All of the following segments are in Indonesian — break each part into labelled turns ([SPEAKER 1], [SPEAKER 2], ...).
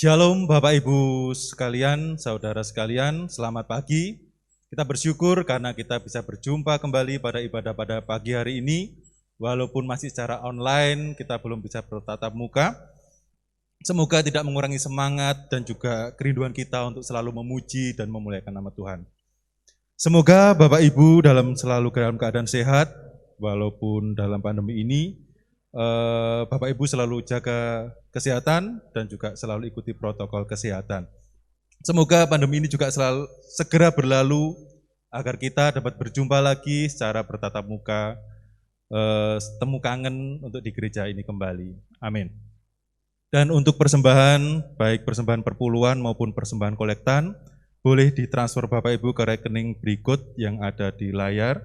[SPEAKER 1] Shalom Bapak Ibu sekalian, saudara sekalian, selamat pagi. Kita bersyukur karena kita bisa berjumpa kembali pada ibadah pada pagi hari ini. Walaupun masih secara online, kita belum bisa bertatap muka. Semoga tidak mengurangi semangat dan juga kerinduan kita untuk selalu memuji dan memuliakan nama Tuhan. Semoga Bapak Ibu selalu dalam keadaan sehat, walaupun dalam pandemi ini, Bapak Ibu selalu jaga kesehatan dan juga selalu ikuti protokol kesehatan. Semoga pandemi ini juga selalu segera berlalu agar kita dapat berjumpa lagi secara bertatap muka, temu kangen untuk di gereja ini kembali. Amin. Dan untuk persembahan, baik persembahan perpuluhan maupun persembahan kolektan, boleh ditransfer Bapak Ibu ke rekening berikut yang ada di layar.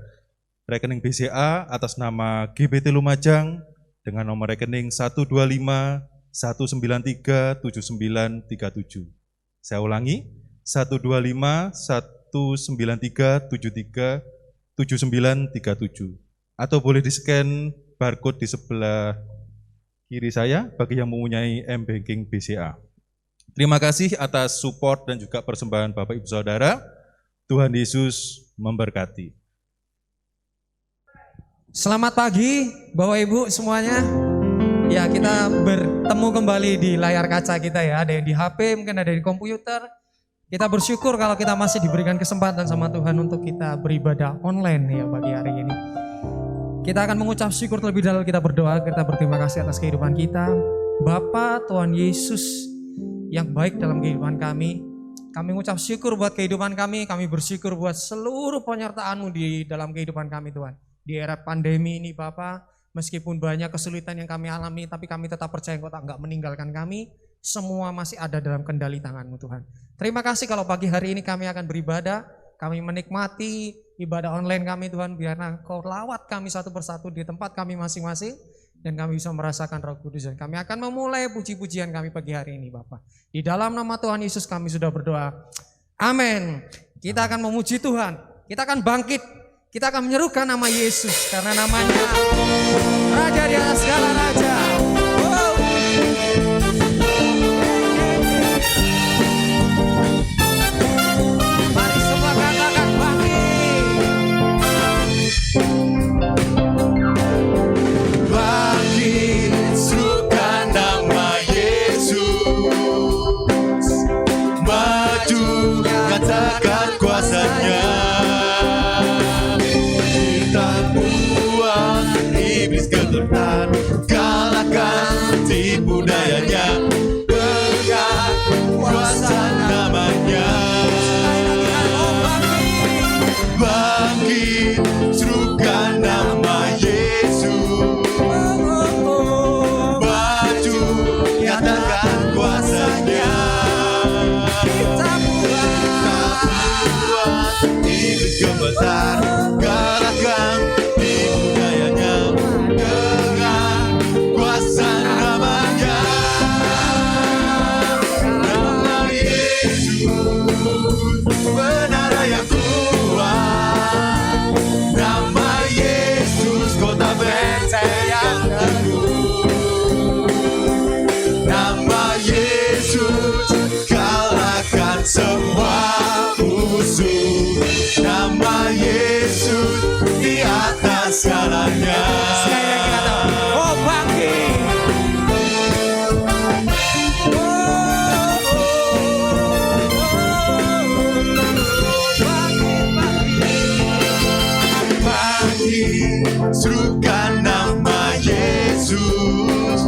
[SPEAKER 1] Rekening BCA atas nama GBT Lumajang dengan nomor rekening 125-193-7937. Saya ulangi, 125-193-7937. Atau boleh di-scan barcode di sebelah kiri saya bagi yang mempunyai M-Banking BCA. Terima kasih atas support dan juga persembahan Bapak Ibu Saudara. Tuhan Yesus memberkati.
[SPEAKER 2] Selamat pagi Bapak Ibu semuanya. Ya, kita bertemu kembali di layar kaca kita ya. Ada yang di HP, mungkin ada di komputer. Kita bersyukur kalau kita masih diberikan kesempatan sama Tuhan untuk kita beribadah online ya pagi hari ini. Kita akan mengucap syukur terlebih dahulu, kita berdoa, kita berterima kasih atas kehidupan kita. Bapa Tuhan Yesus yang baik dalam kehidupan kami. Kami mengucap syukur buat kehidupan kami bersyukur buat seluruh penyertaan-Mu di dalam kehidupan kami Tuhan. Di era pandemi ini Bapa, meskipun banyak kesulitan yang kami alami, tapi kami tetap percaya Engkau tak enggak meninggalkan kami. Semua masih ada dalam kendali tangan-Mu Tuhan. Terima kasih kalau pagi hari ini kami akan beribadah, kami menikmati ibadah online kami Tuhan. Biarlah Engkau lawat kami satu persatu di tempat kami masing-masing, dan kami bisa merasakan Roh Kudus. Dan kami akan memulai puji-pujian kami pagi hari ini Bapak. Di dalam nama Tuhan Yesus kami sudah berdoa. Amin. Kita akan memuji Tuhan, kita akan bangkit. Kita akan menyerukan nama Yesus karena namanya Raja di atas segala raja. Wow. Mari semua katakan bangkit.
[SPEAKER 3] Bangkit, serukan nama Yesus. Maju, nyatakan kuasanya. Iblis gemetar, kalahkan tipu dayanya dengan kuasa namanya. Bangkit, serukan nama Yesus. Maju, nyatakan kuasanya. Kita buat iblis gemetar, kalahkan tipu dayanya dengan kuasa namanya. Nama Yesus menara yang kuat. Nama Yesus kota benteng yang teguh. Nama Yesus kalahkan semua musuh. Nama Yesus di atas segalanya.
[SPEAKER 2] Sekali lagi kata, oh bangkit.
[SPEAKER 3] Bangkit, serukan nama Yesus.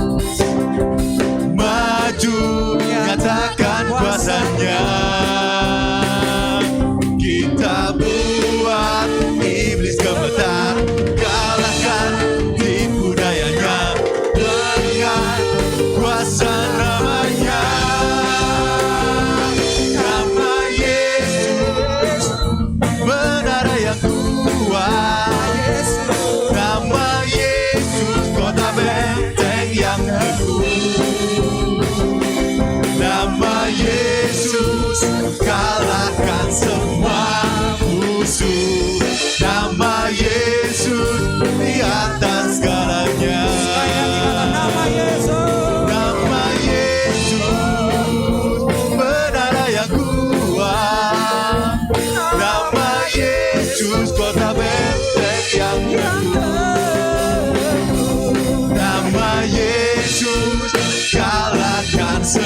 [SPEAKER 3] Maju, nyatakan kuasanya. Kita buat iblis gemetar, kalahkan tipu dayanya dengan kuasa namanya. Nama Yesus menara yang kuat. Nama Yesus kota benteng yang teguh. Nama Yesus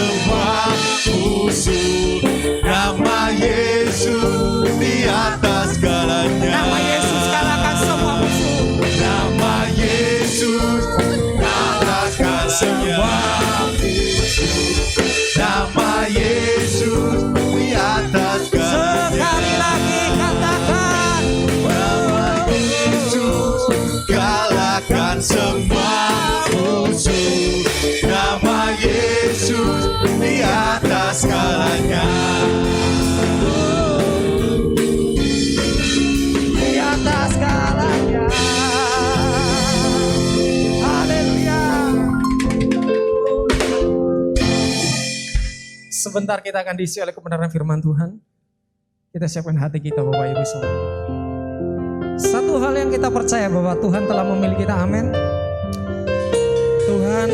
[SPEAKER 3] semua musuh. Nama Yesus di atas segalanya.
[SPEAKER 2] Nama Yesus kalahkan semua musuh.
[SPEAKER 3] Nama Yesus di atas segalanya. Nama Yesus di atas segalanya.
[SPEAKER 2] Sekali lagi katakan.
[SPEAKER 3] Nama Yesus kalahkan semua musuh. Nama Yesus di atas segalanya.
[SPEAKER 2] Di atas segalanya. Haleluya. Sebentar kita akan diisi oleh kebenaran firman Tuhan. Kita siapkan hati kita Bapak Ibu semua. Satu hal yang kita percaya bahwa Tuhan telah memilih kita, amin. Tuhan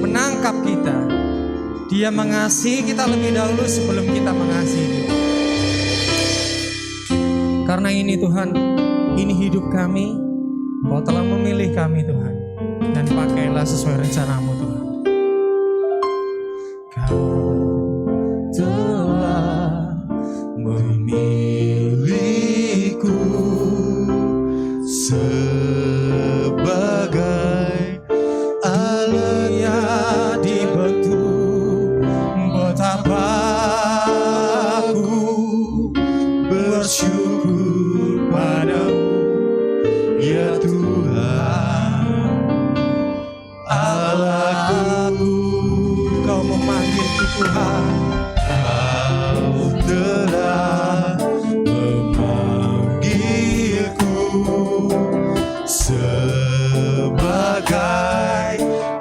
[SPEAKER 2] menangkap kita. Dia mengasihi kita lebih dahulu sebelum kita mengasihi Dia. Karena ini Tuhan, ini hidup kami. Kau telah memilih kami Tuhan. Dan pakailah sesuai rencana-Mu Tuhan. Kau
[SPEAKER 3] Telah memilihku sebagai alatnya dibentuk. Betapa aku bersyukur padamu, ya Tuhan Allahku.
[SPEAKER 2] Kau memanggilku Tuhan.
[SPEAKER 3] Kau telah memanggilku sebagai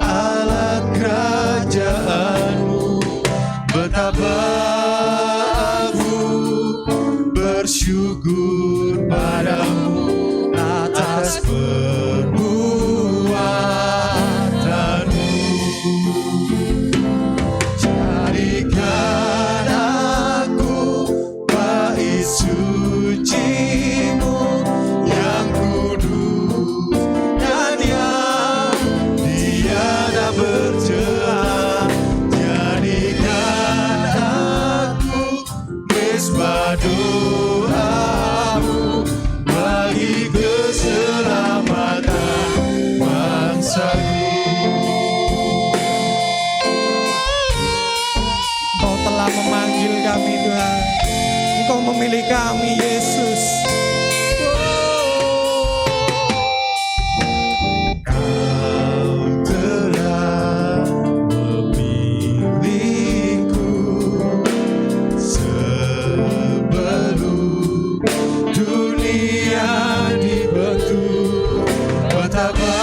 [SPEAKER 3] alat kerajaan-Mu. Betapa aku bersyukur padamu atas perbuatanmu. Jadikan aku bait suci-Mu yang kudus dan yang tiada bercelah. Jadikan aku mesbah doa-Mu bagi keselamatan bangsa-Ku.
[SPEAKER 2] Kau telah memanggil kami Tuhan. Engkau memilih kami Yesus.
[SPEAKER 3] Kau telah memilihku sebelum dunia dibentuk. Betapa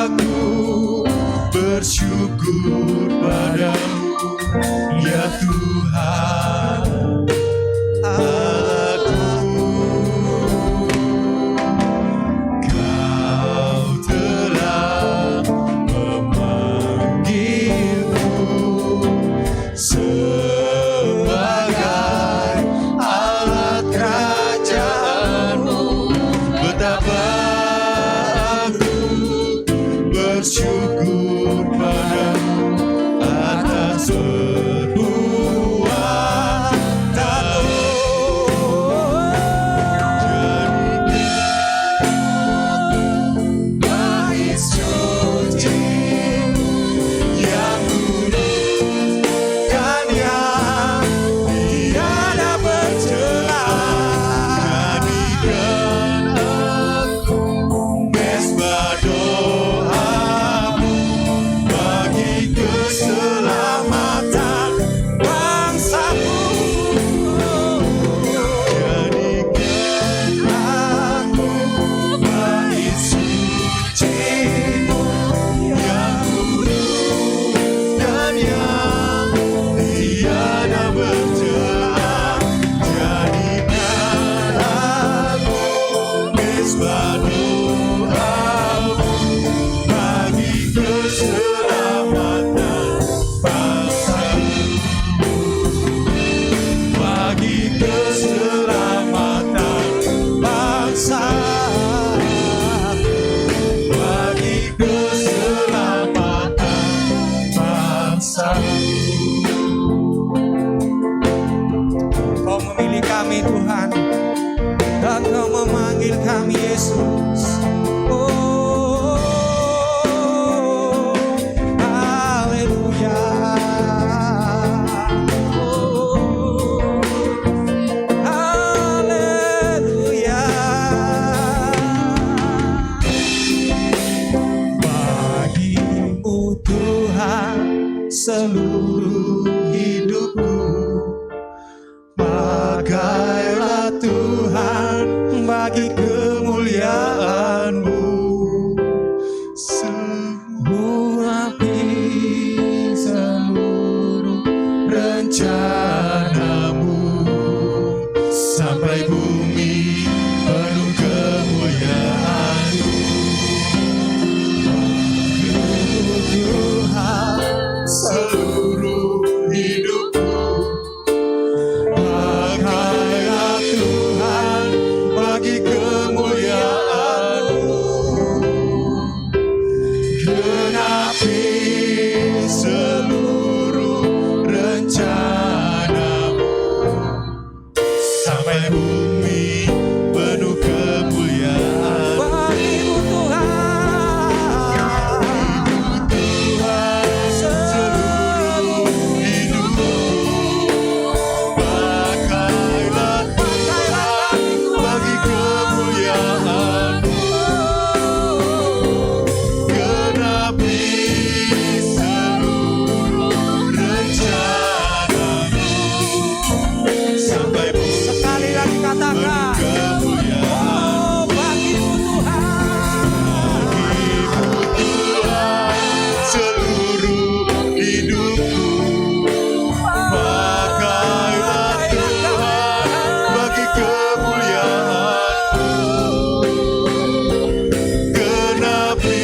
[SPEAKER 3] aku bersyukur padamu, ya Tuhan Allahku. Kau telah memanggilku sebagai alat kerajaan-Mu. Betapa aku bersyukur padamu atas keselamatan
[SPEAKER 2] kami Tuhan, Engkau memanggil kami Yesus. Oh, haleluya. Oh, haleluya. Bagimu Tuhan seluruh hidupku, pakailah Tuhan bagi kemuliaan-Mu. Genapi seluruh rencana-Mu, sampai bumi penuh kemuliaan-Mu. Tuhan seluruh hidupku, pakailah Tuhan bagi kemuliaan-Mu. Genapi seluruh rencana-Mu, sampai bumi penuh kemuliaan. Bagimu Tuhan, seluruh hidupku, pakailah Tuhan bagi kemuliaan-Mu. Genapi seluruh rencana-Mu, sampai bumi sekali lagi katakan kemuliaan. Oh, bagimu Tuhan, seluruh hidupku, pakailah Tuhan bagi kemuliaan-Mu. Genapi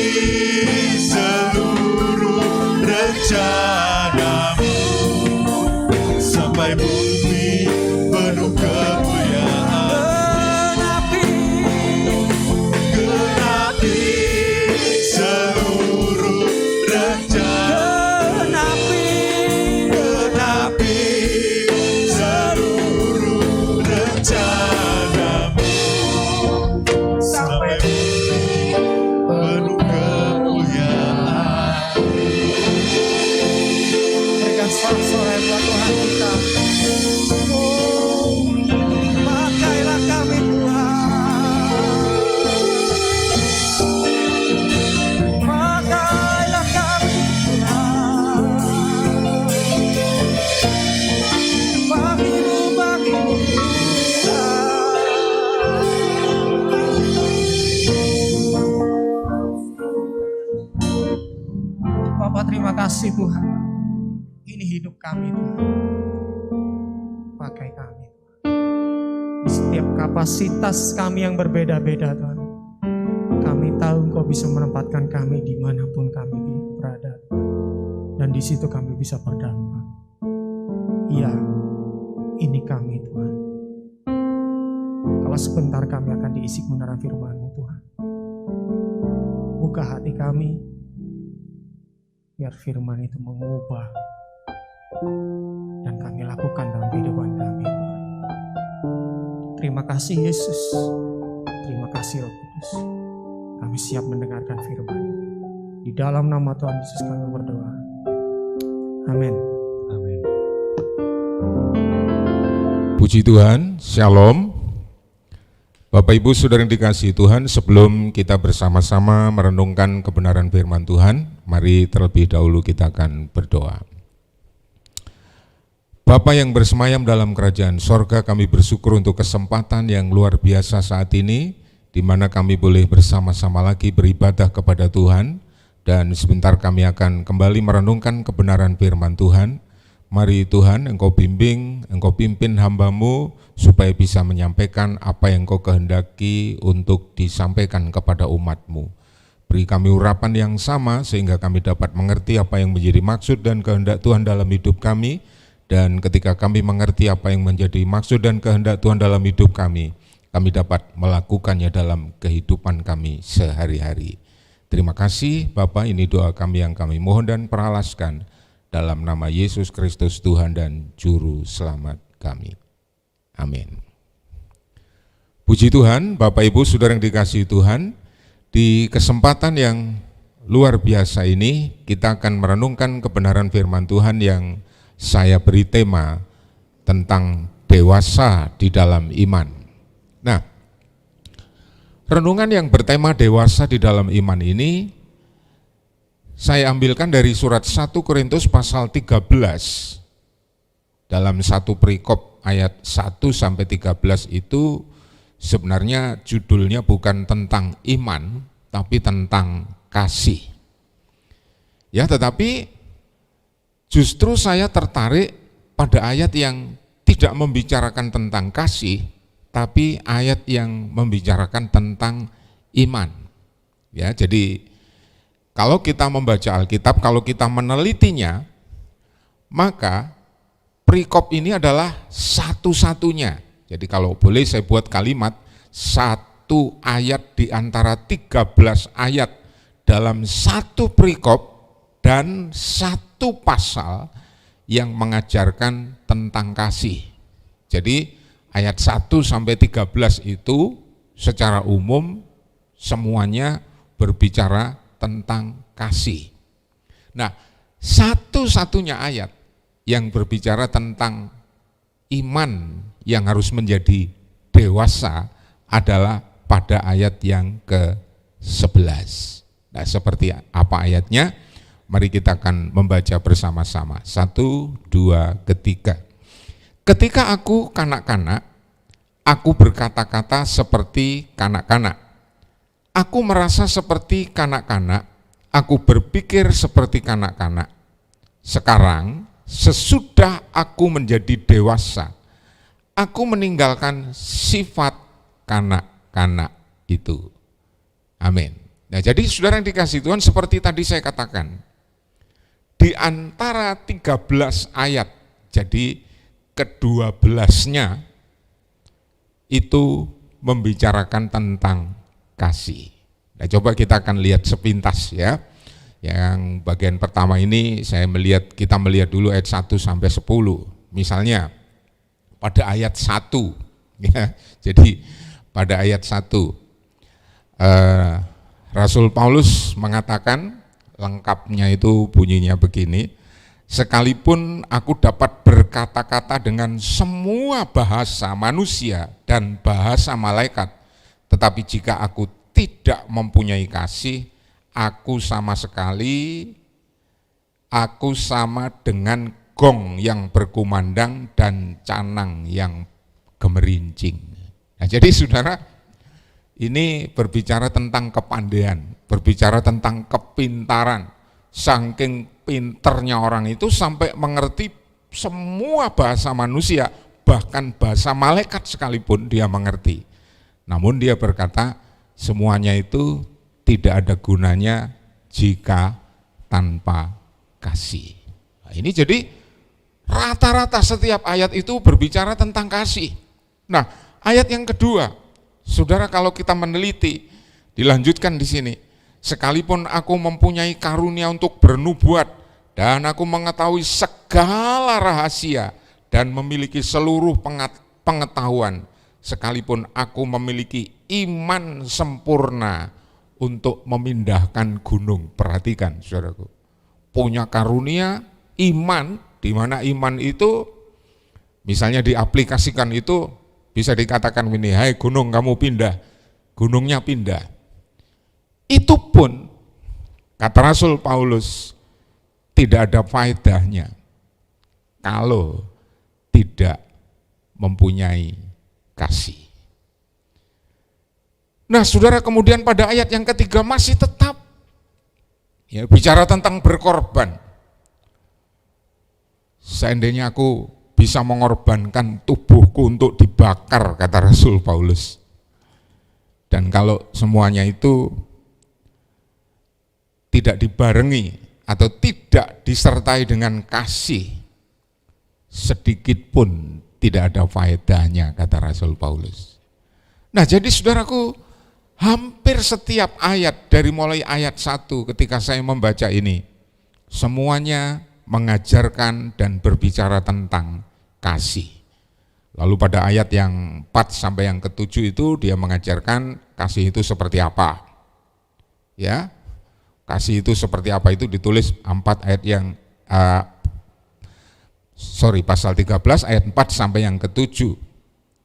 [SPEAKER 2] seluruh rencana-Mu, sampai bumi penuh kemuliaan. Genapi seluruh rencana. Genapi seluruh rencana-Mu, sampai bumi penuh kemuliaan. Berikan sorak-sorai buat Tuhan kita. Oh, pakailah kami Tuhan, pakailah kami Tuhan. Bagimu Tuhan. Bapak, terima kasih Tuhan. Ini hidup kami Tuhan. Pakai kami di setiap kapasitas kami yang berbeda-beda Tuhan. Kami tahu Engkau bisa menempatkan kami dimanapun kami berada Tuhan. Dan di situ kami bisa berdampak. Iya, ini kami Tuhan. Kalau sebentar kami akan diisi kebenaran firman-Mu Tuhan. Buka hati kami, biar firman itu mengubah dan kami lakukan dalam kehidupan kami Tuhan. Terima kasih Yesus, terima kasih Roh Kudus. Kami siap mendengarkan firman. Di dalam nama Tuhan Yesus kami berdoa. Amin.
[SPEAKER 1] Amin.
[SPEAKER 4] Puji Tuhan, Shalom. Bapak Ibu Saudara yang dikasihi Tuhan, sebelum kita bersama-sama merenungkan kebenaran firman Tuhan, mari terlebih dahulu kita akan berdoa. Bapa yang bersemayam dalam kerajaan sorga, kami bersyukur untuk kesempatan yang luar biasa saat ini, di mana kami boleh bersama-sama lagi beribadah kepada Tuhan, dan sebentar kami akan kembali merenungkan kebenaran firman Tuhan. Mari Tuhan, Engkau bimbing, Engkau pimpin hamba-Mu, supaya bisa menyampaikan apa yang Engkau kehendaki untuk disampaikan kepada umat-Mu. Beri kami urapan yang sama, sehingga kami dapat mengerti apa yang menjadi maksud dan kehendak Tuhan dalam hidup kami. Dan ketika kami mengerti apa yang menjadi maksud dan kehendak Tuhan dalam hidup kami dapat melakukannya dalam kehidupan kami sehari-hari. Terima kasih Bapa, ini doa kami yang kami mohon dan peralaskan dalam nama Yesus Kristus Tuhan dan Juru Selamat kami. Amin. Puji Tuhan, Bapak Ibu Saudara yang dikasihi Tuhan, di kesempatan yang luar biasa ini kita akan merenungkan kebenaran firman Tuhan yang saya beri tema tentang dewasa di dalam iman. Nah, renungan yang bertema dewasa di dalam iman ini saya ambilkan dari surat 1 Korintus pasal 13. Dalam satu perikop ayat 1 sampai 13 itu sebenarnya judulnya bukan tentang iman, tapi tentang kasih. Ya, tetapi justru saya tertarik pada ayat yang tidak membicarakan tentang kasih, tapi ayat yang membicarakan tentang iman. Ya, jadi kalau kita membaca Alkitab, kalau kita menelitinya, maka perikop ini adalah satu-satunya. Jadi kalau boleh saya buat kalimat, satu ayat di antara 13 ayat dalam satu perikop dan satu pasal yang mengajarkan tentang kasih. Jadi ayat 1 sampai 13 itu secara umum semuanya berbicara tentang kasih. Nah, satu-satunya ayat yang berbicara tentang iman yang harus menjadi dewasa adalah pada ayat yang ke-11. Nah, seperti apa ayatnya? Mari kita akan membaca bersama-sama. 1, 2, 3. Ketika aku kanak-kanak, aku berkata-kata seperti kanak-kanak. Aku merasa seperti kanak-kanak, aku berpikir seperti kanak-kanak. Sekarang, sesudah aku menjadi dewasa, aku meninggalkan sifat kanak-kanak itu. Amin. Nah, jadi saudara yang dikasihi Tuhan, seperti tadi saya katakan, di antara 13 ayat, jadi ke-12-nya itu membicarakan tentang kasih. Nah, coba kita akan lihat sepintas ya. Yang bagian pertama ini kita melihat dulu ayat 1 sampai 10. Misalnya pada ayat 1 ya. Jadi pada ayat 1 Rasul Paulus mengatakan, lengkapnya itu bunyinya begini, sekalipun aku dapat berkata-kata dengan semua bahasa manusia dan bahasa malaikat, tetapi jika aku tidak mempunyai kasih, aku sama dengan gong yang berkumandang dan canang yang gemerincing. Nah, jadi saudara, ini berbicara tentang kepandaian, berbicara tentang kepintaran. Saking pinternya orang itu sampai mengerti semua bahasa manusia, bahkan bahasa malaikat sekalipun dia mengerti. Namun dia berkata, semuanya itu tidak ada gunanya jika tanpa kasih. Nah, ini jadi rata-rata setiap ayat itu berbicara tentang kasih. Nah, ayat yang kedua, saudara, kalau kita meneliti, dilanjutkan di sini, sekalipun aku mempunyai karunia untuk bernubuat dan aku mengetahui segala rahasia dan memiliki seluruh pengetahuan, sekalipun aku memiliki iman sempurna untuk memindahkan gunung. Perhatikan saudaraku, punya karunia iman, di mana iman itu misalnya diaplikasikan itu bisa dikatakan ini, hai gunung kamu pindah, gunungnya pindah. Itu pun kata Rasul Paulus tidak ada faedahnya kalau tidak mempunyai kasih. Nah, saudara, kemudian pada ayat yang ketiga masih tetap ya, bicara tentang berkorban. Seandainya aku bisa mengorbankan tubuhku untuk dibakar, kata Rasul Paulus. Dan kalau semuanya itu tidak dibarengi atau tidak disertai dengan kasih, sedikit pun tidak ada faedahnya, kata Rasul Paulus. Nah, jadi saudaraku, hampir setiap ayat dari mulai ayat 1 ketika saya membaca ini, semuanya mengajarkan dan berbicara tentang kasih. Lalu pada ayat yang 4 sampai yang ke-7 itu dia mengajarkan kasih itu seperti apa. Ya. Kasih itu seperti apa itu ditulis 4 ayat yang pasal 13 ayat 4 sampai yang ke-7.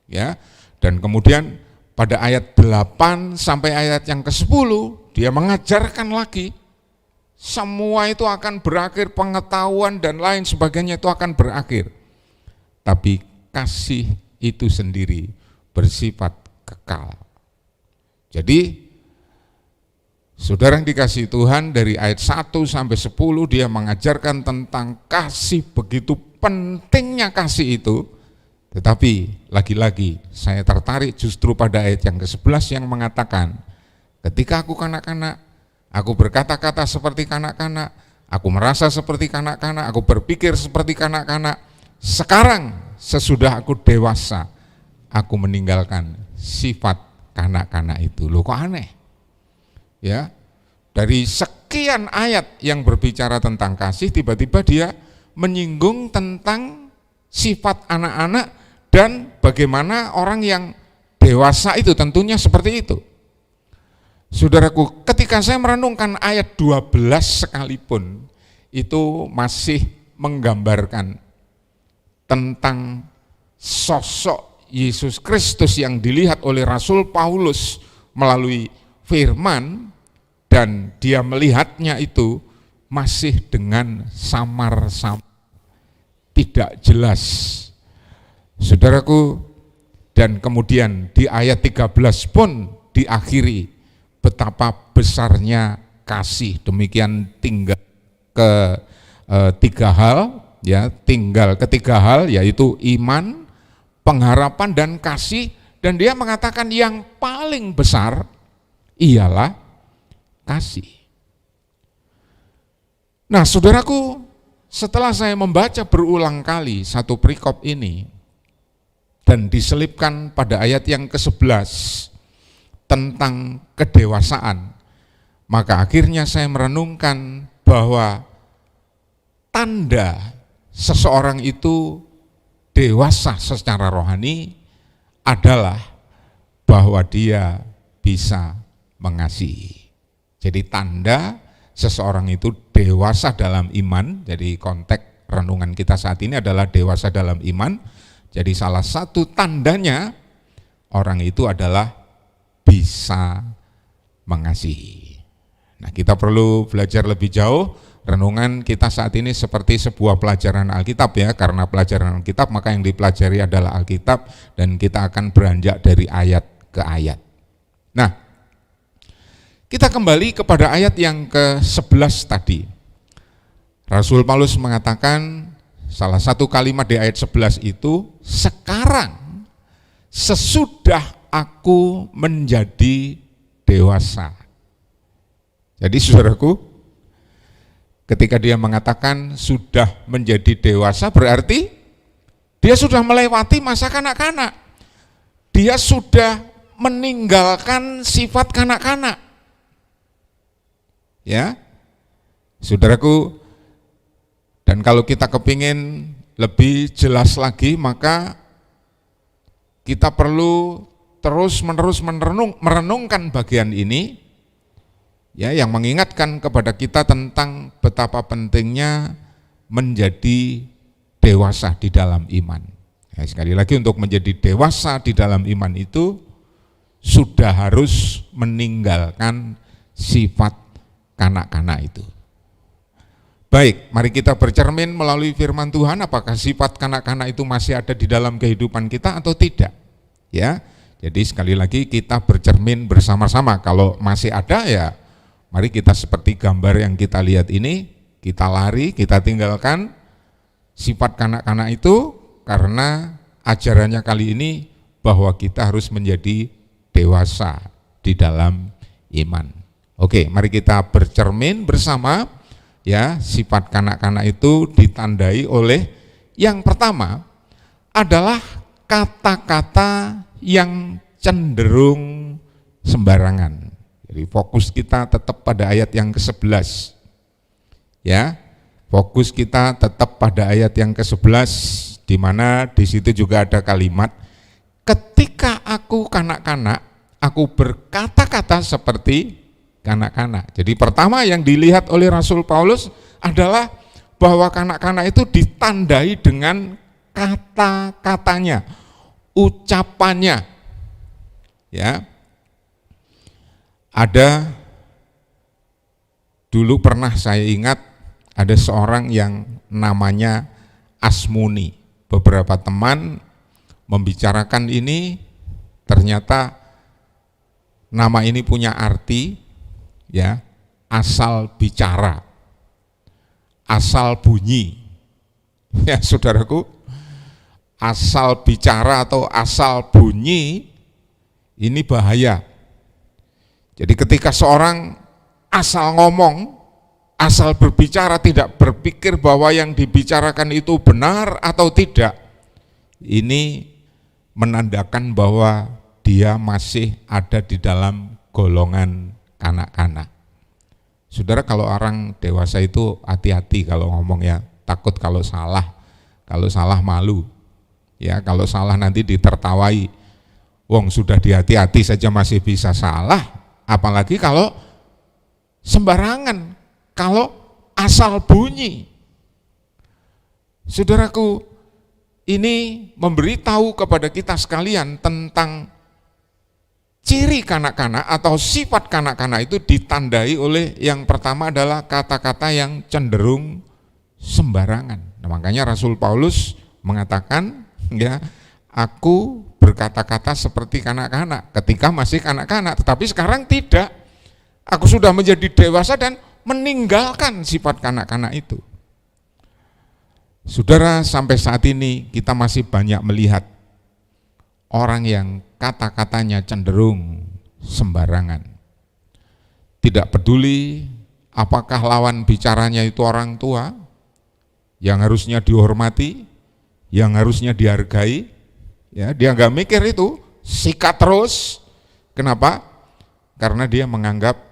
[SPEAKER 4] Ya. Dan kemudian pada ayat 8 sampai ayat yang ke-10 dia mengajarkan lagi semua itu akan berakhir, pengetahuan dan lain sebagainya itu akan berakhir. Tapi kasih itu sendiri bersifat kekal. Jadi saudara yang dikasihi Tuhan, dari ayat 1 sampai 10 dia mengajarkan tentang kasih, begitu pentingnya kasih itu. Tetapi lagi-lagi saya tertarik justru pada ayat yang ke-11 yang mengatakan, ketika aku kanak-kanak, aku berkata-kata seperti kanak-kanak, aku merasa seperti kanak-kanak, aku berpikir seperti kanak-kanak. Sekarang sesudah aku dewasa, aku meninggalkan sifat kanak-kanak itu. Loh, kok aneh? Ya, dari sekian ayat yang berbicara tentang kasih, tiba-tiba dia menyinggung tentang sifat anak-anak dan bagaimana orang yang dewasa itu tentunya seperti itu. Saudaraku, ketika saya merenungkan ayat 12 sekalipun, itu masih menggambarkan tentang sosok Yesus Kristus yang dilihat oleh Rasul Paulus melalui firman, dan dia melihatnya itu masih dengan samar-samar, tidak jelas. Saudaraku, dan kemudian di ayat 13 pun diakhiri betapa besarnya kasih. Demikian tinggal ketiga hal yaitu iman, pengharapan dan kasih, dan dia mengatakan yang paling besar ialah kasih. Nah, saudaraku, setelah saya membaca berulang kali satu perikop ini dan diselipkan pada ayat yang ke-11 tentang kedewasaan, maka akhirnya saya merenungkan bahwa tanda seseorang itu dewasa secara rohani adalah bahwa dia bisa mengasihi. Jadi tanda seseorang itu dewasa dalam iman, jadi konteks renungan kita saat ini adalah dewasa dalam iman. Jadi salah satu tandanya orang itu adalah bisa mengasihi. Nah, kita perlu belajar lebih jauh. Renungan kita saat ini seperti sebuah pelajaran Alkitab ya, karena pelajaran Alkitab maka yang dipelajari adalah Alkitab dan kita akan beranjak dari ayat ke ayat. Nah, kita kembali kepada ayat yang ke-11 tadi. Rasul Paulus mengatakan salah satu kalimat di ayat 11 itu, sekarang sesudah aku menjadi dewasa. Jadi saudaraku, ketika dia mengatakan sudah menjadi dewasa berarti dia sudah melewati masa kanak-kanak. Dia sudah meninggalkan sifat kanak-kanak. Ya, saudaraku, dan kalau kita kepingin lebih jelas lagi, maka kita perlu terus-menerus merenungkan bagian ini, ya, yang mengingatkan kepada kita tentang betapa pentingnya menjadi dewasa di dalam iman. Ya, sekali lagi, untuk menjadi dewasa di dalam iman itu sudah harus meninggalkan sifat kanak-kanak itu. Baik, mari kita bercermin melalui firman Tuhan, apakah sifat kanak-kanak itu masih ada di dalam kehidupan kita atau tidak. Ya, jadi sekali lagi kita bercermin bersama-sama. Kalau masih ada, ya mari kita seperti gambar yang kita lihat ini, kita lari, kita tinggalkan sifat kanak-kanak itu, karena ajarannya kali ini bahwa kita harus menjadi dewasa di dalam iman. Oke, mari kita bercermin bersama. Ya, sifat kanak-kanak itu ditandai oleh yang pertama adalah kata-kata yang cenderung sembarangan. Jadi fokus kita tetap pada ayat yang ke-11. Ya, fokus kita tetap pada ayat yang ke-11 di mana di situ juga ada kalimat, ketika aku kanak-kanak, aku berkata-kata seperti kanak-kanak. Jadi pertama yang dilihat oleh Rasul Paulus adalah bahwa kanak-kanak itu ditandai dengan kata-katanya, ucapannya. Ya. Ada dulu pernah saya ingat ada seorang yang namanya Asmuni. Beberapa teman membicarakan ini, ternyata nama ini punya arti, ya, asal bicara, asal bunyi. Ya saudaraku, asal bicara atau asal bunyi ini bahaya. Jadi ketika seorang asal ngomong, asal berbicara, tidak berpikir bahwa yang dibicarakan itu benar atau tidak, ini menandakan bahwa dia masih ada di dalam golongan kanak-kanak. Saudara, kalau orang dewasa itu hati-hati kalau ngomong, ya, takut kalau salah malu, ya, kalau salah nanti ditertawai. Wong sudah dihati-hati saja masih bisa salah, apalagi kalau sembarangan, kalau asal bunyi. Saudaraku, ini memberitahu kepada kita sekalian tentang ciri kanak-kanak atau sifat kanak-kanak itu ditandai oleh yang pertama adalah kata-kata yang cenderung sembarangan. Nah, makanya Rasul Paulus mengatakan, ya, aku berkata-kata seperti kanak-kanak ketika masih kanak-kanak, tetapi sekarang tidak. Aku sudah menjadi dewasa dan meninggalkan sifat kanak-kanak itu. Saudara, sampai saat ini kita masih banyak melihat orang yang kata-katanya cenderung sembarangan. Tidak peduli apakah lawan bicaranya itu orang tua, yang harusnya dihormati, yang harusnya dihargai, ya, dia nggak mikir itu, sikat terus. Kenapa? Karena dia menganggap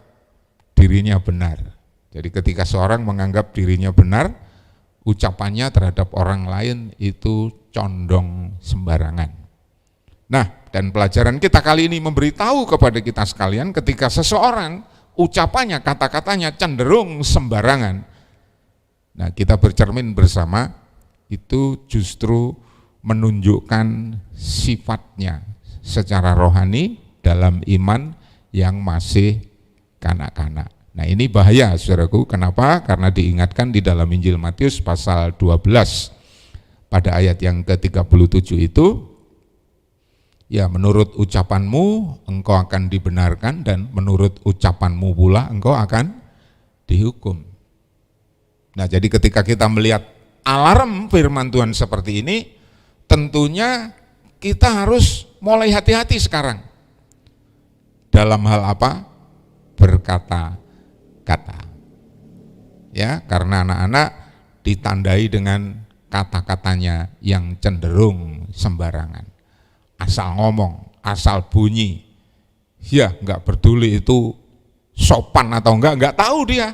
[SPEAKER 4] dirinya benar. Jadi ketika seorang menganggap dirinya benar, ucapannya terhadap orang lain itu condong sembarangan. Nah, dan pelajaran kita kali ini memberitahu kepada kita sekalian, ketika seseorang ucapannya, kata-katanya cenderung sembarangan, nah, kita bercermin bersama, itu justru menunjukkan sifatnya secara rohani dalam iman yang masih kanak-kanak. Nah, ini bahaya, saudaraku. Kenapa? Karena diingatkan di dalam Injil Matius pasal 12 pada ayat yang ke-37 itu, ya, menurut ucapanmu engkau akan dibenarkan dan menurut ucapanmu pula engkau akan dihukum. Nah, jadi ketika kita melihat alarm firman Tuhan seperti ini, tentunya kita harus mulai hati-hati sekarang. Dalam hal apa? Berkata-kata. Ya, karena anak-anak ditandai dengan kata-katanya yang cenderung sembarangan. Asal ngomong, asal bunyi. Ya, enggak peduli itu sopan atau enggak tahu dia.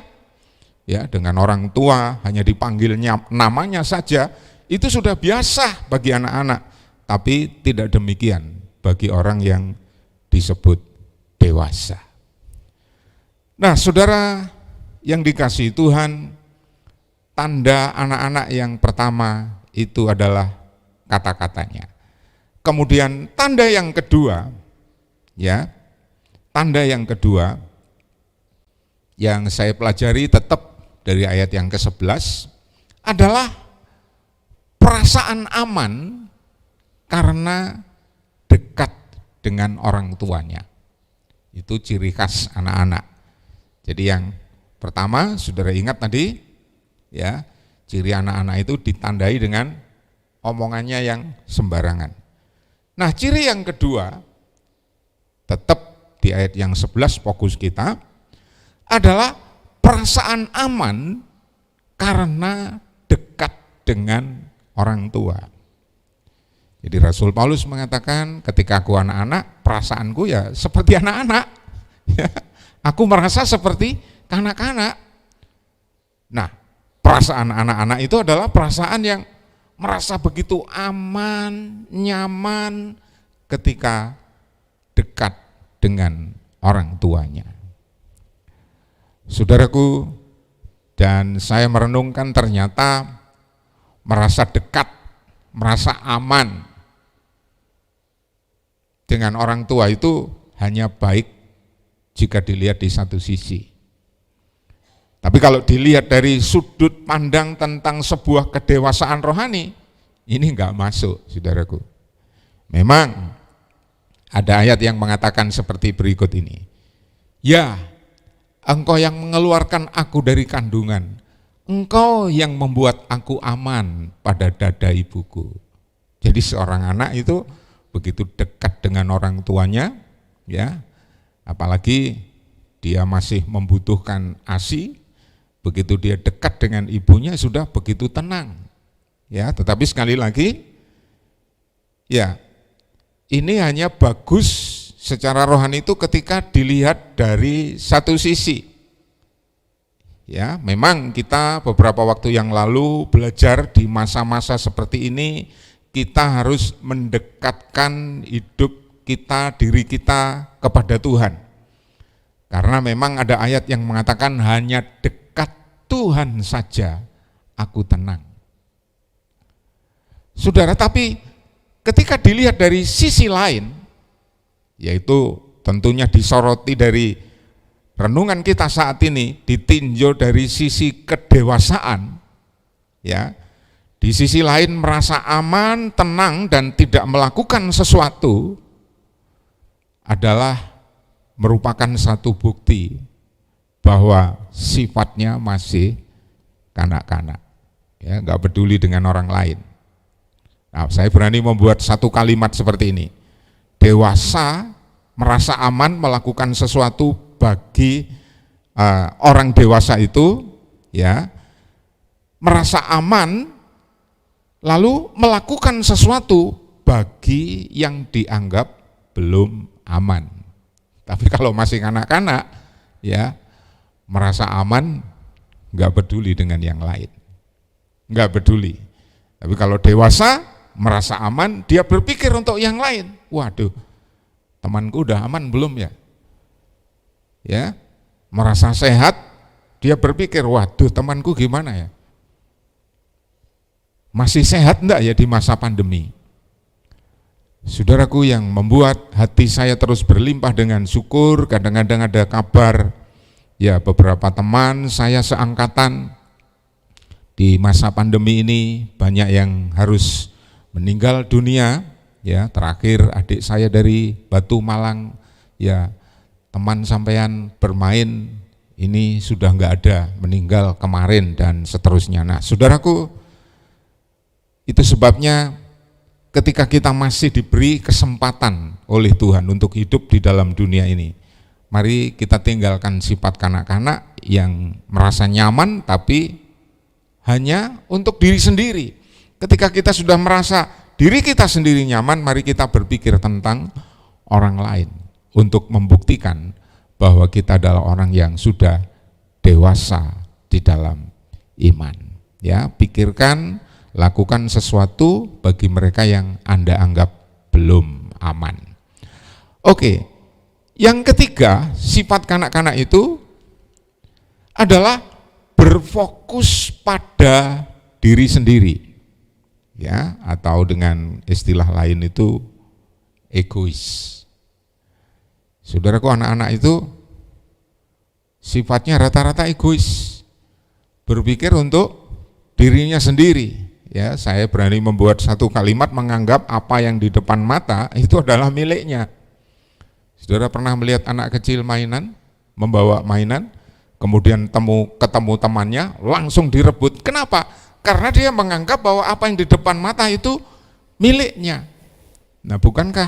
[SPEAKER 4] Ya, dengan orang tua hanya dipanggilnya namanya saja, itu sudah biasa bagi anak-anak. Tapi tidak demikian bagi orang yang disebut dewasa. Nah, saudara yang dikasihi Tuhan, tanda anak-anak yang pertama itu adalah kata-katanya. Kemudian tanda yang kedua, ya, tanda yang kedua yang saya pelajari tetap dari ayat yang ke-11 adalah perasaan aman karena dekat dengan orang tuanya. Itu ciri khas anak-anak. Jadi yang pertama, saudara ingat tadi, ya, ciri anak-anak itu ditandai dengan omongannya yang sembarangan. Nah, ciri yang kedua, tetap di ayat yang 11 fokus kita, adalah perasaan aman karena dekat dengan orang tua. Jadi Rasul Paulus mengatakan, ketika aku anak-anak, perasaanku ya seperti anak-anak. Aku merasa seperti kanak-kanak. Nah, perasaan anak-anak itu adalah perasaan yang merasa begitu aman, nyaman ketika dekat dengan orang tuanya. Saudaraku, dan saya merenungkan ternyata merasa dekat, merasa aman dengan orang tua itu hanya baik jika dilihat di satu sisi. Tapi kalau dilihat dari sudut pandang tentang sebuah kedewasaan rohani, ini enggak masuk, saudaraku. Memang ada ayat yang mengatakan seperti berikut ini. Ya, Engkau yang mengeluarkan aku dari kandungan, Engkau yang membuat aku aman pada dada ibuku. Jadi seorang anak itu begitu dekat dengan orang tuanya, ya, apalagi dia masih membutuhkan ASI, begitu dia dekat dengan ibunya sudah begitu tenang. Ya, tetapi sekali lagi, ya, ini hanya bagus secara rohani itu ketika dilihat dari satu sisi. Ya, memang kita beberapa waktu yang lalu belajar di masa-masa seperti ini, kita harus mendekatkan hidup kita, diri kita kepada Tuhan. Karena memang ada ayat yang mengatakan hanya dekat Tuhan saja aku tenang. Saudara, tapi ketika dilihat dari sisi lain, yaitu tentunya disoroti dari renungan kita saat ini, ditinjau dari sisi kedewasaan, ya, di sisi lain merasa aman, tenang, dan tidak melakukan sesuatu adalah merupakan satu bukti bahwa sifatnya masih kanak-kanak, ya, nggak peduli dengan orang lain. Nah, saya berani membuat satu kalimat seperti ini: dewasa merasa aman melakukan sesuatu bagi orang dewasa itu, ya, merasa aman lalu melakukan sesuatu bagi yang dianggap belum aman. Tapi kalau masih kanak-kanak, ya, merasa aman, nggak peduli dengan yang lain, nggak peduli. Tapi kalau dewasa merasa aman, dia berpikir untuk yang lain. Waduh, temanku udah aman belum ya? Ya, merasa sehat, dia berpikir, waduh, temanku gimana ya? Masih sehat enggak ya di masa pandemi? Saudaraku, yang membuat hati saya terus berlimpah dengan syukur, kadang-kadang ada kabar, ya, beberapa teman saya seangkatan di masa pandemi ini banyak yang harus meninggal dunia, ya. Terakhir adik saya dari Batu Malang, ya, teman sampean bermain ini sudah enggak ada, meninggal kemarin dan seterusnya. Nah, saudaraku, itu sebabnya ketika kita masih diberi kesempatan oleh Tuhan untuk hidup di dalam dunia ini, mari kita tinggalkan sifat kanak-kanak yang merasa nyaman tapi hanya untuk diri sendiri. Ketika kita sudah merasa diri kita sendiri nyaman, mari kita berpikir tentang orang lain untuk membuktikan bahwa kita adalah orang yang sudah dewasa di dalam iman. Ya, pikirkan, lakukan sesuatu bagi mereka yang Anda anggap belum aman. Oke, yang ketiga, sifat kanak-kanak itu adalah berfokus pada diri sendiri, ya, atau dengan istilah lain itu egois. Saudaraku, anak-anak itu sifatnya rata-rata egois, berpikir untuk dirinya sendiri. Ya, saya berani membuat satu kalimat menganggap apa yang di depan mata itu adalah miliknya. Saudara pernah melihat anak kecil mainan, membawa mainan, kemudian ketemu temannya, langsung direbut. Kenapa? Karena dia menganggap bahwa apa yang di depan mata itu miliknya. Nah, bukankah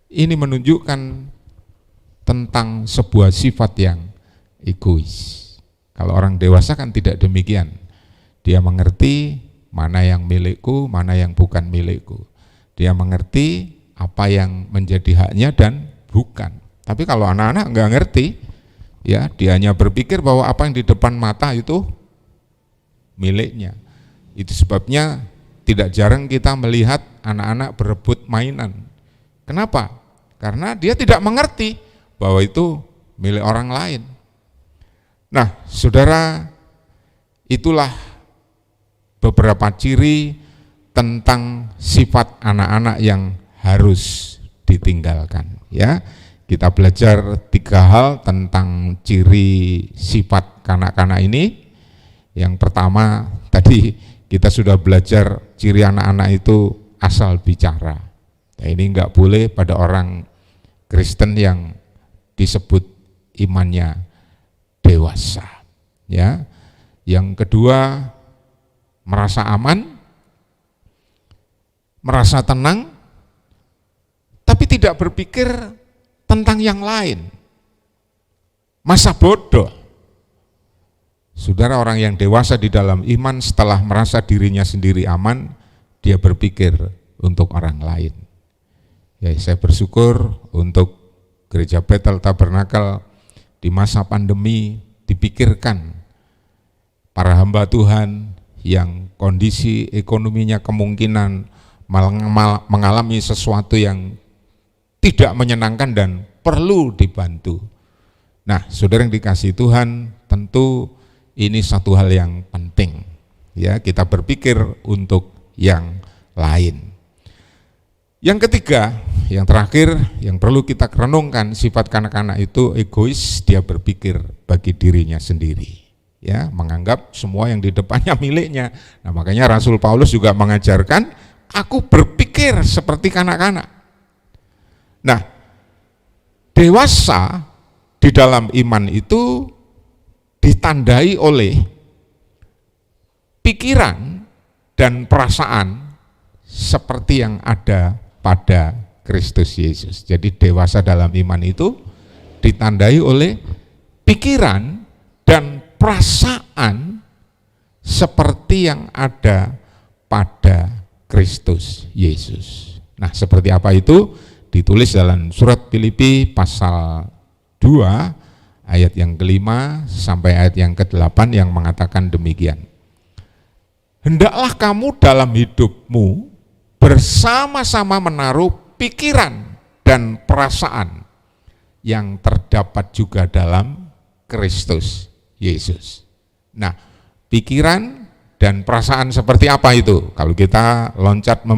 [SPEAKER 4] ini menunjukkan tentang sebuah sifat yang egois? Kalau orang dewasa kan tidak demikian. Dia mengerti mana yang milikku, mana yang bukan milikku. Dia mengerti apa yang menjadi haknya dan bukan. Tapi kalau anak-anak enggak ngerti, ya, dia hanya berpikir bahwa apa yang di depan mata itu miliknya. Itu sebabnya tidak jarang kita melihat anak-anak berebut mainan. Kenapa? Karena dia tidak mengerti bahwa itu milik orang lain. Nah, saudara, itulah beberapa ciri tentang sifat anak-anak yang harus ditinggalkan. Ya, kita belajar 3 hal tentang ciri sifat kanak-kanak ini. Yang pertama, tadi kita sudah belajar ciri anak-anak itu asal bicara. Nah, ini enggak boleh pada orang Kristen yang disebut imannya dewasa. Ya. Yang kedua, merasa aman, merasa tenang, tapi tidak berpikir tentang yang lain. Masa bodoh. Saudara, orang yang dewasa di dalam iman setelah merasa dirinya sendiri aman, dia berpikir untuk orang lain. Ya, saya bersyukur untuk Gereja Bethel Tabernakel di masa pandemi dipikirkan para hamba Tuhan yang kondisi ekonominya kemungkinan mengalami sesuatu yang tidak menyenangkan dan perlu dibantu. Nah, saudara yang dikasihi Tuhan, tentu ini satu hal yang penting. Ya, kita berpikir untuk yang lain. Yang ketiga, yang terakhir, yang perlu kita renungkan, sifat kanak-kanak itu egois, dia berpikir bagi dirinya sendiri. Ya, menganggap semua yang di depannya miliknya. Nah, makanya Rasul Paulus juga mengajarkan, aku berpikir seperti kanak-kanak. Nah, dewasa di dalam iman itu ditandai oleh pikiran dan perasaan seperti yang ada pada Kristus Yesus. Jadi dewasa dalam iman itu ditandai oleh pikiran dan perasaan seperti yang ada pada Kristus Yesus. Nah, seperti apa itu? Ditulis dalam surat Filipi pasal 2 ayat yang ke-5 sampai ayat yang ke-8 yang mengatakan demikian. Hendaklah kamu dalam hidupmu bersama-sama menaruh pikiran dan perasaan yang terdapat juga dalam Kristus Yesus. Nah, pikiran dan perasaan seperti apa itu? Kalau kita loncat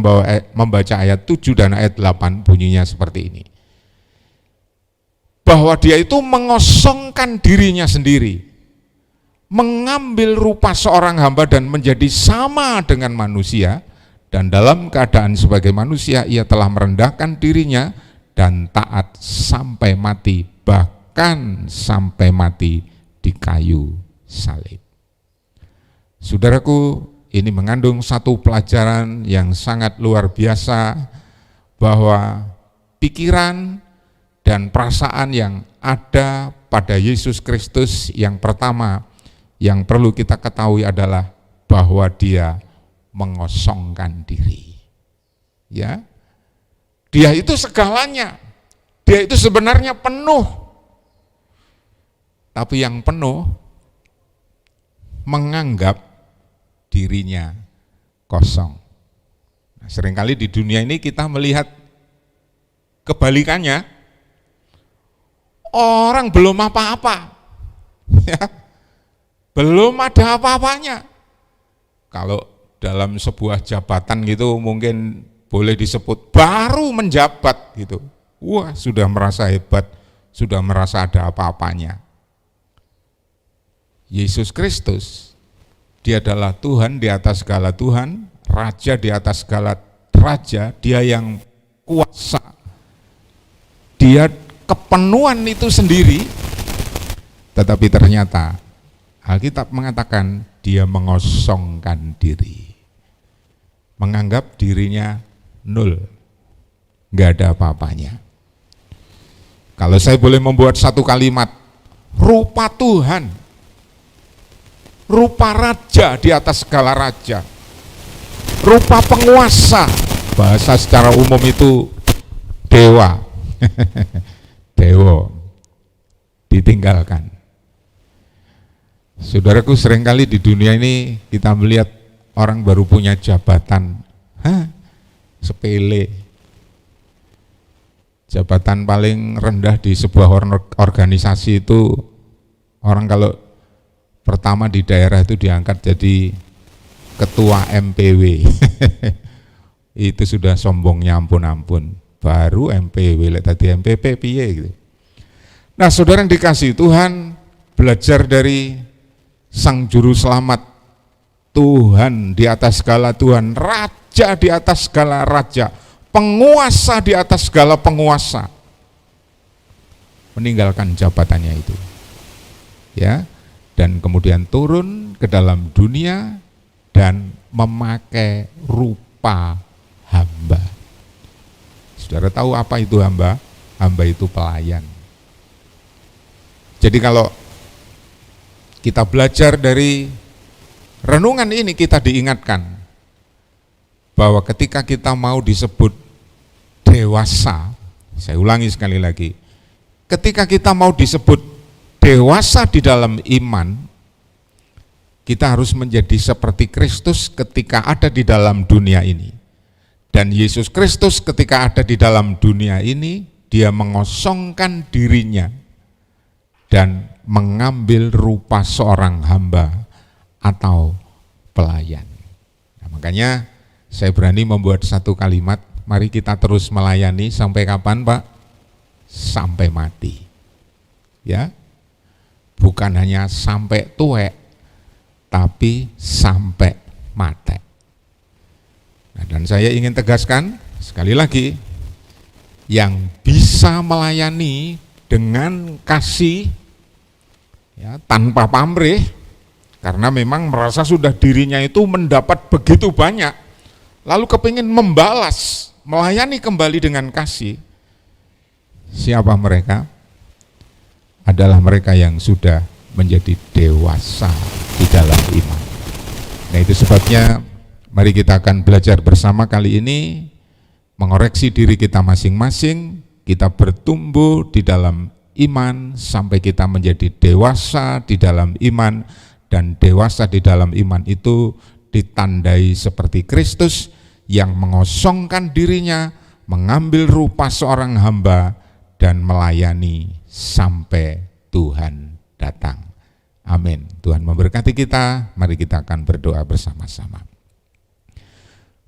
[SPEAKER 4] membaca ayat 7 dan ayat 8 bunyinya seperti ini. Bahwa dia itu mengosongkan dirinya sendiri, mengambil rupa seorang hamba dan menjadi sama dengan manusia, dan dalam keadaan sebagai manusia ia telah merendahkan dirinya dan taat sampai mati, bahkan sampai mati di kayu salib. Saudaraku, ini mengandung satu pelajaran yang sangat luar biasa, bahwa pikiran dan perasaan yang ada pada Yesus Kristus yang pertama yang perlu kita ketahui adalah bahwa dia mengosongkan diri. Ya. Dia itu segalanya. Dia itu sebenarnya penuh. Tapi yang penuh menganggap dirinya kosong. Nah, seringkali di dunia ini kita melihat kebalikannya. Orang belum apa-apa, ya, belum ada apa-apanya. Kalau dalam sebuah jabatan gitu mungkin boleh disebut baru menjabat gitu, wah sudah merasa hebat, sudah merasa ada apa-apanya. Yesus Kristus, dia adalah Tuhan di atas segala Tuhan, Raja di atas segala Raja, dia yang kuasa, dia kepenuhan itu sendiri, tetapi ternyata Alkitab mengatakan dia mengosongkan diri, menganggap dirinya nol, nggak ada apa-apanya. Kalau saya boleh membuat satu kalimat, rupa Tuhan, rupa Raja di atas segala Raja, rupa penguasa, bahasa secara umum itu dewa. Dewa ditinggalkan. Saudaraku, seringkali di dunia ini kita melihat orang baru punya jabatan. Sepele. Jabatan paling rendah di sebuah organisasi itu, orang kalau pertama di daerah itu diangkat jadi ketua MPW. Itu sudah sombongnya ampun-ampun. Baru MPW, lihat tadi MPP piye gitu. Nah, saudara yang dikasihi Tuhan, belajar dari Sang Juru Selamat, Tuhan di atas segala Tuhan, Raja di atas segala Raja, penguasa di atas segala penguasa, meninggalkan jabatannya itu, ya, dan kemudian turun ke dalam dunia dan memakai rupa hamba. Saudara tahu apa itu hamba? Hamba itu pelayan. Jadi kalau kita belajar dari renungan ini, kita diingatkan bahwa ketika kita mau disebut dewasa, saya ulangi sekali lagi, ketika kita mau disebut dewasa di dalam iman, kita harus menjadi seperti Kristus ketika ada di dalam dunia ini. Dan Yesus Kristus ketika ada di dalam dunia ini, dia mengosongkan dirinya dan mengambil rupa seorang hamba atau pelayan. Nah, makanya saya berani membuat satu kalimat, mari kita terus melayani sampai kapan, Pak? Sampai mati. Ya. Bukan hanya sampai tuwek, tapi sampai mati. Nah, dan saya ingin tegaskan sekali lagi, yang bisa melayani dengan kasih, ya, tanpa pamrih, karena memang merasa sudah dirinya itu mendapat begitu banyak, lalu kepingin membalas, melayani kembali dengan kasih. Siapa mereka? Adalah mereka yang sudah menjadi dewasa di dalam iman. Nah, itu sebabnya mari kita akan belajar bersama kali ini, mengoreksi diri kita masing-masing, kita bertumbuh di dalam iman sampai kita menjadi dewasa di dalam iman, dan dewasa di dalam iman itu ditandai seperti Kristus yang mengosongkan dirinya, mengambil rupa seorang hamba dan melayani sampai Tuhan datang. Amin. Tuhan memberkati kita, mari kita akan berdoa bersama-sama.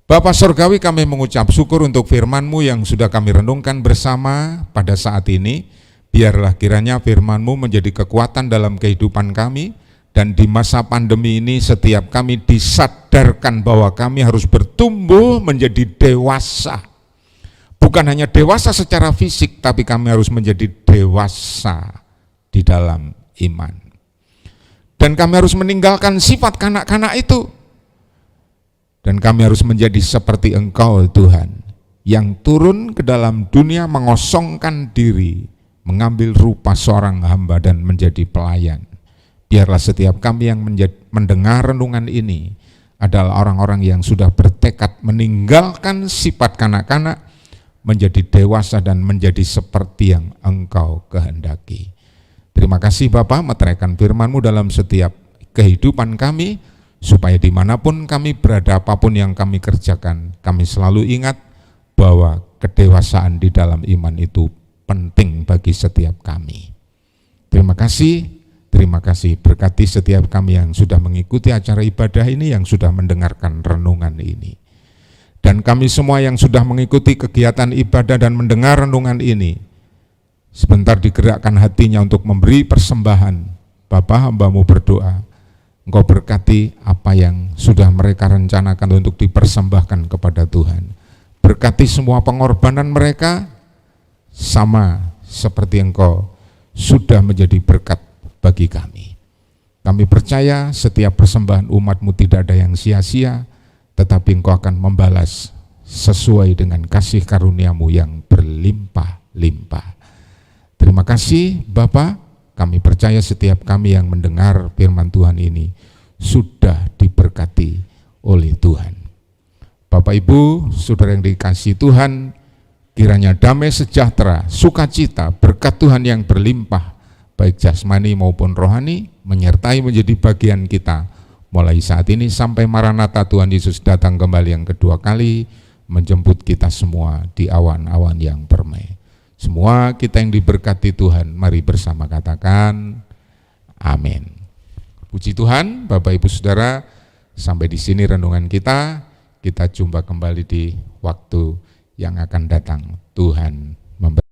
[SPEAKER 4] Bapa Surgawi, kami mengucap syukur untuk firman-Mu yang sudah kami renungkan bersama pada saat ini. Biarlah kiranya firman-Mu menjadi kekuatan dalam kehidupan kami, dan di masa pandemi ini setiap kami disadarkan bahwa kami harus bertumbuh menjadi dewasa. Bukan hanya dewasa secara fisik, tapi kami harus menjadi dewasa di dalam iman. Dan kami harus meninggalkan sifat kanak-kanak itu. Dan kami harus menjadi seperti Engkau, Tuhan, yang turun ke dalam dunia, mengosongkan diri, mengambil rupa seorang hamba dan menjadi pelayan. Biarlah setiap kami yang mendengar renungan ini adalah orang-orang yang sudah bertekad meninggalkan sifat kanak-kanak, menjadi dewasa dan menjadi seperti yang Engkau kehendaki. Terima kasih Bapa, meteraikan firman-Mu dalam setiap kehidupan kami, supaya dimanapun kami berada, apapun yang kami kerjakan, kami selalu ingat bahwa kedewasaan di dalam iman itu penting bagi setiap kami. Terima kasih, berkati setiap kami yang sudah mengikuti acara ibadah ini, yang sudah mendengarkan renungan ini. Dan kami semua yang sudah mengikuti kegiatan ibadah dan mendengar renungan ini, sebentar digerakkan hatinya untuk memberi persembahan. Bapa, hamba-Mu berdoa, Engkau berkati apa yang sudah mereka rencanakan untuk dipersembahkan kepada Tuhan. Berkati semua pengorbanan mereka, sama seperti Engkau sudah menjadi berkat bagi kami. Kami percaya setiap persembahan umat-Mu tidak ada yang sia-sia, tetapi Engkau akan membalas sesuai dengan kasih karunia-Mu yang berlimpah-limpah. Terima kasih Bapa, kami percaya setiap kami yang mendengar firman Tuhan ini sudah diberkati oleh Tuhan. Bapak Ibu, saudara yang dikasihi Tuhan, kiranya damai sejahtera, sukacita, berkat Tuhan yang berlimpah, baik jasmani maupun rohani, menyertai menjadi bagian kita mulai saat ini sampai Maranatha Tuhan Yesus datang kembali yang kedua kali, menjemput kita semua di awan-awan yang permai. Semua kita yang diberkati Tuhan, mari bersama katakan amin. Puji Tuhan, Bapak Ibu Saudara, sampai di sini renungan kita. Kita jumpa kembali di waktu yang akan datang. Tuhan memberkati.